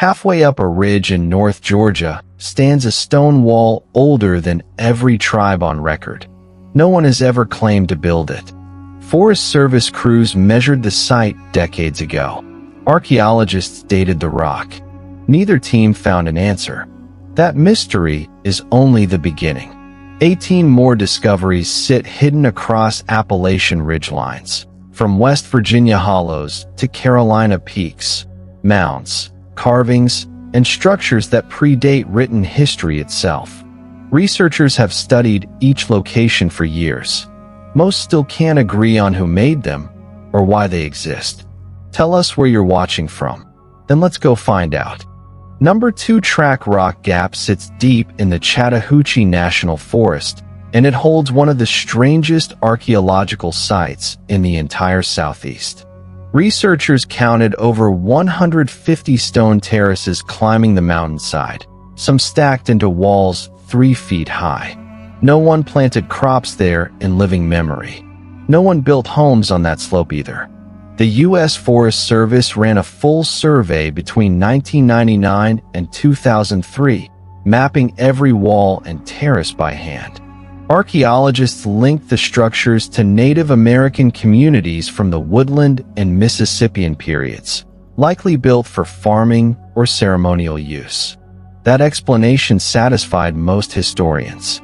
Halfway up a ridge in North Georgia stands a stone wall older than every tribe on record. No one has ever claimed to build it. Forest Service crews measured the site decades ago. Archaeologists dated the rock. Neither team found an answer. That mystery is only the beginning. 18 more discoveries sit hidden across Appalachian ridgelines, from West Virginia hollows to Carolina peaks. Mounds, carvings, and structures that predate written history itself. Researchers have studied each location for years. Most still can't agree on who made them or why they exist. Tell us where you're watching from. Then let's go find out. Number 2 Track Rock Gap sits deep in the Chattahoochee National Forest, and it holds one of the strangest archaeological sites in the entire Southeast. Researchers counted over 150 stone terraces climbing the mountainside, some stacked into walls 3 feet high. No one planted crops there in living memory. No one built homes on that slope either. The U.S. Forest Service ran a full survey between 1999 and 2003, mapping every wall and terrace by hand. Archaeologists linked the structures to Native American communities from the Woodland and Mississippian periods, likely built for farming or ceremonial use. That explanation satisfied most historians.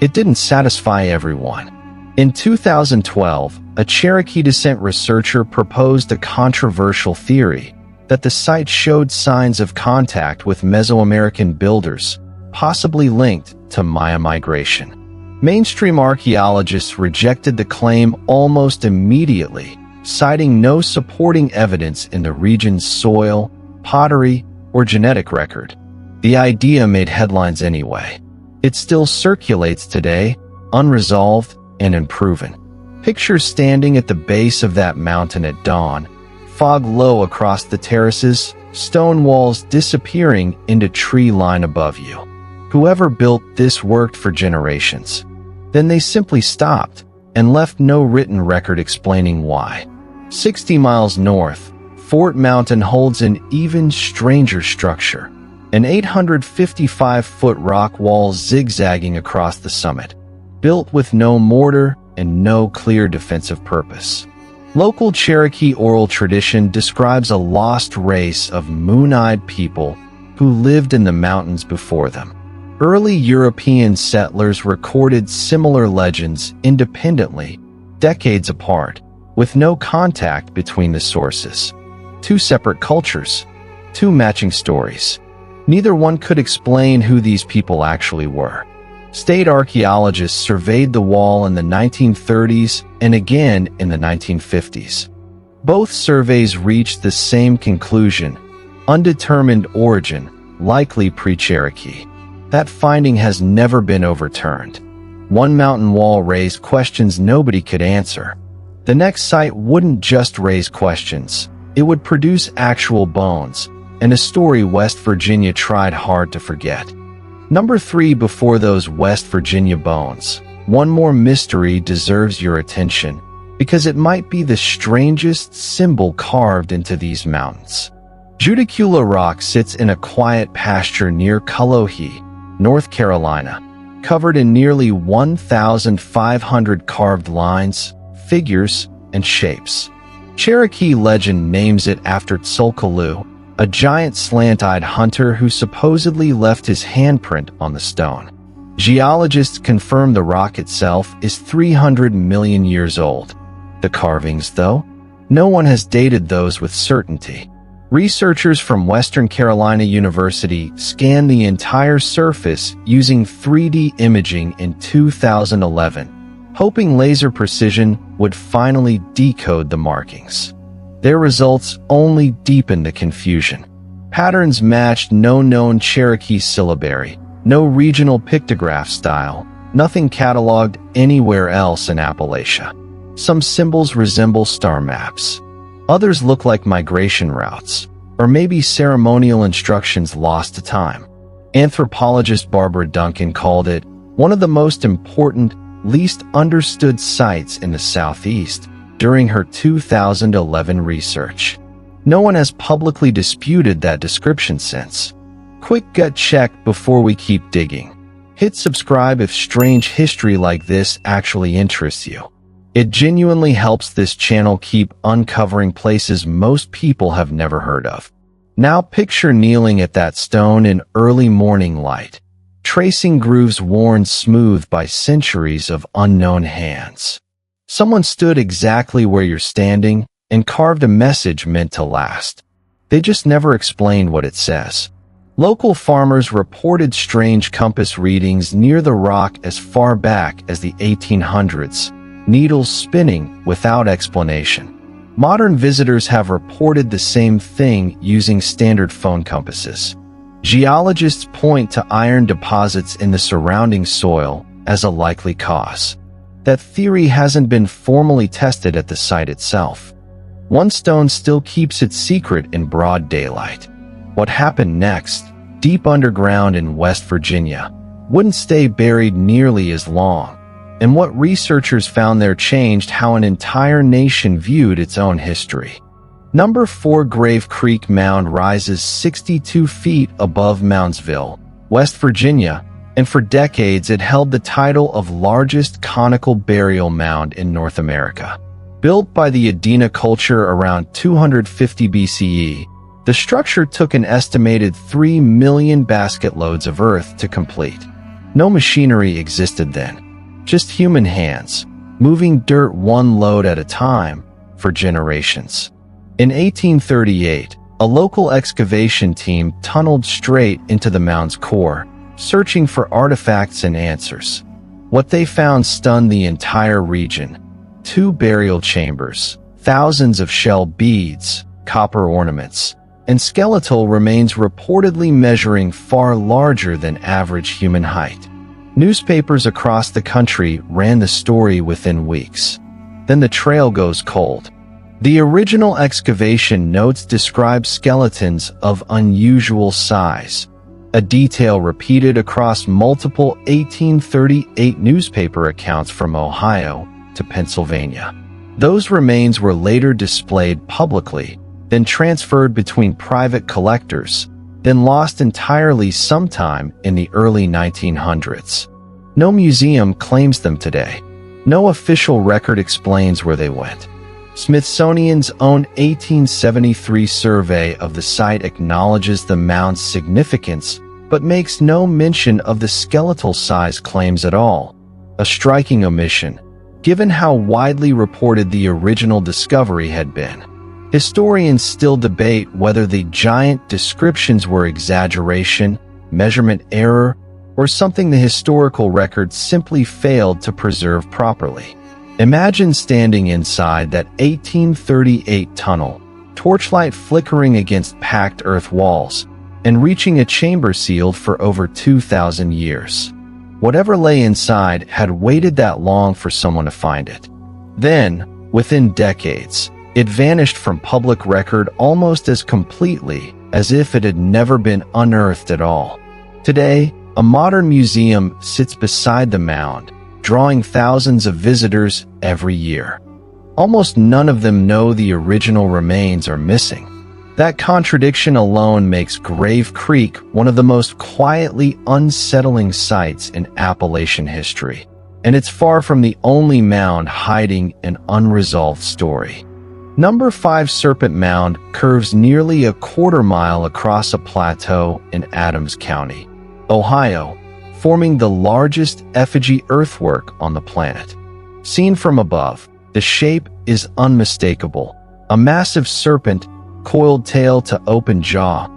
It didn't satisfy everyone. In 2012, a Cherokee descent researcher proposed a controversial theory that the site showed signs of contact with Mesoamerican builders, possibly linked to Maya migration. Mainstream archaeologists rejected the claim almost immediately, citing no supporting evidence in the region's soil, pottery, or genetic record. The idea made headlines anyway. It still circulates today, unresolved and unproven. Pictures standing at the base of that mountain at dawn, fog low across the terraces, stone walls disappearing into tree line above you. Whoever built this worked for generations. Then they simply stopped and left no written record explaining why. 60 miles north, Fort Mountain holds an even stranger structure. An 855-foot rock wall zigzagging across the summit, built with no mortar and no clear defensive purpose. Local Cherokee oral tradition describes a lost race of moon-eyed people who lived in the mountains before them. Early European settlers recorded similar legends independently, decades apart, with no contact between the sources. 2 separate cultures, 2 matching stories. Neither one could explain who these people actually were. State archaeologists surveyed the wall in the 1930s and again in the 1950s. Both surveys reached the same conclusion: undetermined origin, likely pre-Cherokee. That finding has never been overturned. One mountain wall raised questions nobody could answer. The next site wouldn't just raise questions, it would produce actual bones, and a story West Virginia tried hard to forget. Number 3 before those West Virginia bones. One more mystery deserves your attention, because it might be the strangest symbol carved into these mountains. Judaculla Rock sits in a quiet pasture near Cullowhee, North Carolina, covered in nearly 1,500 carved lines, figures, and shapes. Cherokee legend names it after Tzolk'lu, a giant slant-eyed hunter who supposedly left his handprint on the stone. Geologists confirm the rock itself is 300 million years old. The carvings, though? No one has dated those with certainty. Researchers from Western Carolina University scanned the entire surface using 3D imaging in 2011, hoping laser precision would finally decode the markings. Their results only deepened the confusion. Patterns matched no known Cherokee syllabary, no regional pictograph style, nothing cataloged anywhere else in Appalachia. Some symbols resemble star maps. Others look like migration routes, or maybe ceremonial instructions lost to time. Anthropologist Barbara Duncan called it one of the most important, least understood sites in the Southeast during her 2011 research. No one has publicly disputed that description since. Quick gut check before we keep digging. Hit subscribe if strange history like this actually interests you. It genuinely helps this channel keep uncovering places most people have never heard of. Now picture kneeling at that stone in early morning light, tracing grooves worn smooth by centuries of unknown hands. Someone stood exactly where you're standing and carved a message meant to last. They just never explained what it says. Local farmers reported strange compass readings near the rock as far back as the 1800s, needles spinning without explanation. Modern visitors have reported the same thing using standard phone compasses. Geologists point to iron deposits in the surrounding soil as a likely cause. That theory hasn't been formally tested at the site itself. One stone still keeps its secret in broad daylight. What happened next, deep underground in West Virginia, wouldn't stay buried nearly as long, and what researchers found there changed how an entire nation viewed its own history. Number 4 Grave Creek Mound rises 62 feet above Moundsville, West Virginia, and for decades it held the title of largest conical burial mound in North America. Built by the Adena culture around 250 BCE, the structure took an estimated 3 million basket loads of earth to complete. No machinery existed then, just human hands, moving dirt one load at a time for generations. In 1838, a local excavation team tunneled straight into the mound's core, searching for artifacts and answers. What they found stunned the entire region. 2 burial chambers, thousands of shell beads, copper ornaments, and skeletal remains reportedly measuring far larger than average human height. Newspapers across the country ran the story within weeks. Then the trail goes cold. The original excavation notes describe skeletons of unusual size, a detail repeated across multiple 1838 newspaper accounts from Ohio to Pennsylvania. Those remains were later displayed publicly, then transferred between private collectors, then lost entirely sometime in the early 1900s. No museum claims them today. No official record explains where they went. Smithsonian's own 1873 survey of the site acknowledges the mound's significance, but makes no mention of the skeletal size claims at all, a striking omission, given how widely reported the original discovery had been. Historians still debate whether the giant descriptions were exaggeration, measurement error, or something the historical record simply failed to preserve properly. Imagine standing inside that 1838 tunnel, torchlight flickering against packed earth walls, and reaching a chamber sealed for over 2,000 years. Whatever lay inside had waited that long for someone to find it. Then, within decades, it vanished from public record almost as completely as if it had never been unearthed at all. Today, a modern museum sits beside the mound, drawing thousands of visitors every year. Almost none of them know the original remains are missing. That contradiction alone makes Grave Creek one of the most quietly unsettling sites in Appalachian history, and it's far from the only mound hiding an unresolved story. Number 5 Serpent Mound curves nearly a quarter-mile across a plateau in Adams County, Ohio, forming the largest effigy earthwork on the planet. Seen from above, the shape is unmistakable, a massive serpent, coiled tail to open jaw,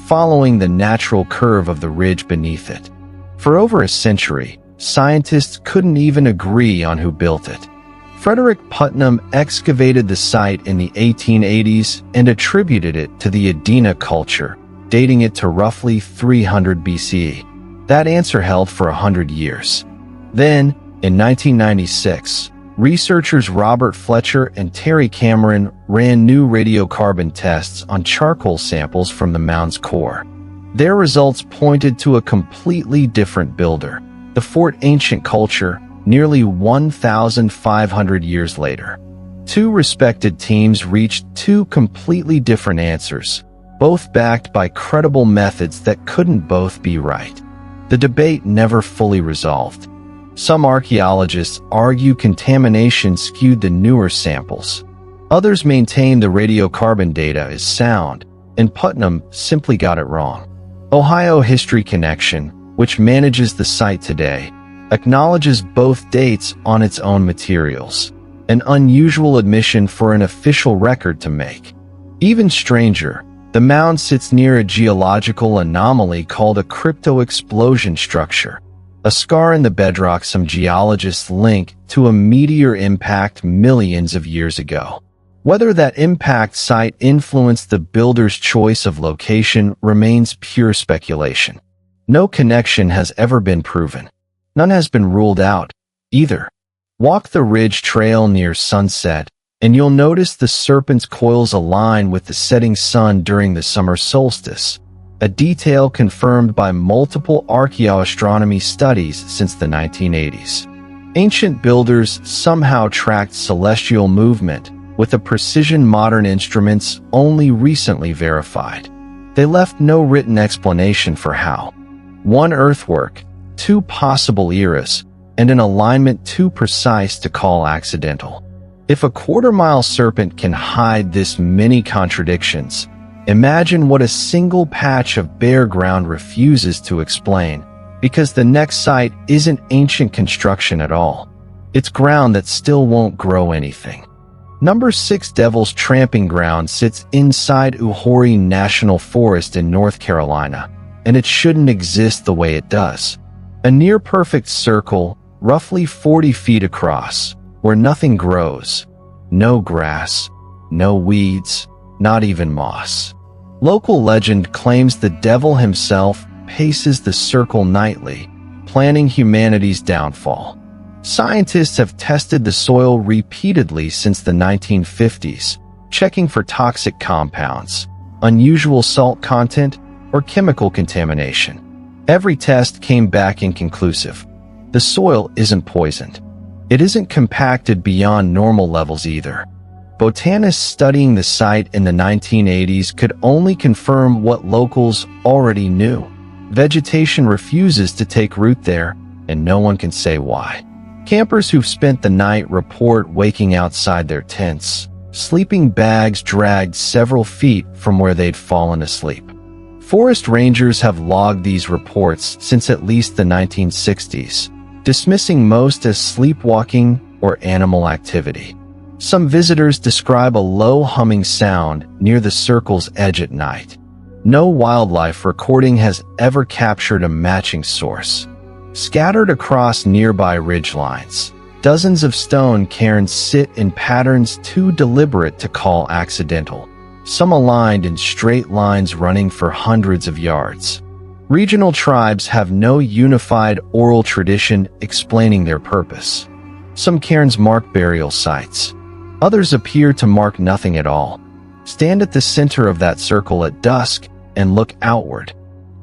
following the natural curve of the ridge beneath it. For over a century, scientists couldn't even agree on who built it. Frederick Putnam excavated the site in the 1880s and attributed it to the Adena culture, dating it to roughly 300 BCE. That answer held for 100 years. Then, in 1996, researchers Robert Fletcher and Terry Cameron ran new radiocarbon tests on charcoal samples from the mound's core. Their results pointed to a completely different builder, the Fort Ancient culture, nearly 1,500 years later. Two respected teams reached two completely different answers, both backed by credible methods that couldn't both be right. The debate never fully resolved. Some archaeologists argue contamination skewed the newer samples. Others maintain the radiocarbon data is sound, and Putnam simply got it wrong. Ohio History Connection, which manages the site today, acknowledges both dates on its own materials, an unusual admission for an official record to make. Even stranger, the mound sits near a geological anomaly called a crypto-explosion structure, a scar in the bedrock some geologists link to a meteor impact millions of years ago. Whether that impact site influenced the builder's choice of location remains pure speculation. No connection has ever been proven. None has been ruled out, either. Walk the ridge trail near sunset, and you'll notice the serpent's coils align with the setting sun during the summer solstice, a detail confirmed by multiple archaeoastronomy studies since the 1980s. Ancient builders somehow tracked celestial movement with a precision modern instruments only recently verified. They left no written explanation for how. One earthwork, two possible eras, and an alignment too precise to call accidental. If a quarter-mile serpent can hide this many contradictions, imagine what a single patch of bare ground refuses to explain, because the next site isn't ancient construction at all. It's ground that still won't grow anything. Number 6 Devil's Tramping Ground sits inside Uhori National Forest in North Carolina, and it shouldn't exist the way it does. A near-perfect circle, roughly 40 feet across, where nothing grows. No grass, no weeds, not even moss. Local legend claims the devil himself paces the circle nightly, planning humanity's downfall. Scientists have tested the soil repeatedly since the 1950s, checking for toxic compounds, unusual salt content, or chemical contamination. Every test came back inconclusive. The soil isn't poisoned. It isn't compacted beyond normal levels either. Botanists studying the site in the 1980s could only confirm what locals already knew. Vegetation refuses to take root there, and no one can say why. Campers who've spent the night report waking outside their tents, sleeping bags dragged several feet from where they'd fallen asleep. Forest rangers have logged these reports since at least the 1960s, dismissing most as sleepwalking or animal activity. Some visitors describe a low humming sound near the circle's edge at night. No wildlife recording has ever captured a matching source. Scattered across nearby ridgelines, dozens of stone cairns sit in patterns too deliberate to call accidental, some aligned in straight lines running for hundreds of yards. Regional tribes have no unified oral tradition explaining their purpose. Some cairns mark burial sites. Others appear to mark nothing at all. Stand at the center of that circle at dusk and look outward.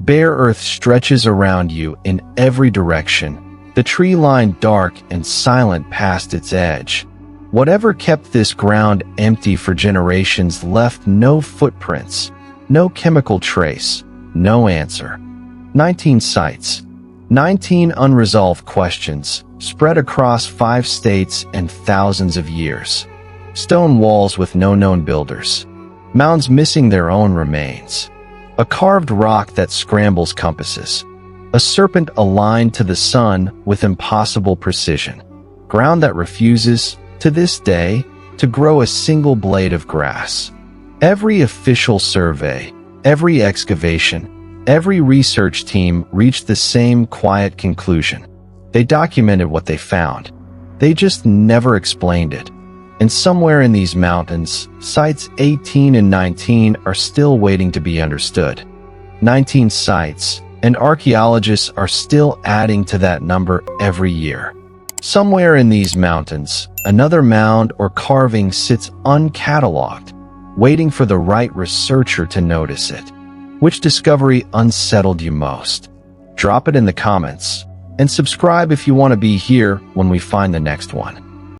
Bare earth stretches around you in every direction, the tree line dark and silent past its edge. Whatever kept this ground empty for generations left no footprints, no chemical trace, no answer. 19 sites, 19 unresolved questions, spread across 5 states and thousands of years. Stone walls with no known builders. Mounds missing their own remains. A carved rock that scrambles compasses. A serpent aligned to the sun with impossible precision. Ground that refuses, to this day, to grow a single blade of grass. Every official survey, every excavation, every research team reached the same quiet conclusion. They documented what they found. They just never explained it. And somewhere in these mountains, sites 18 and 19 are still waiting to be understood. 19 sites, and archaeologists are still adding to that number every year. Somewhere in these mountains, another mound or carving sits uncatalogued, waiting for the right researcher to notice it. Which discovery unsettled you most? Drop it in the comments, and subscribe if you want to be here when we find the next one.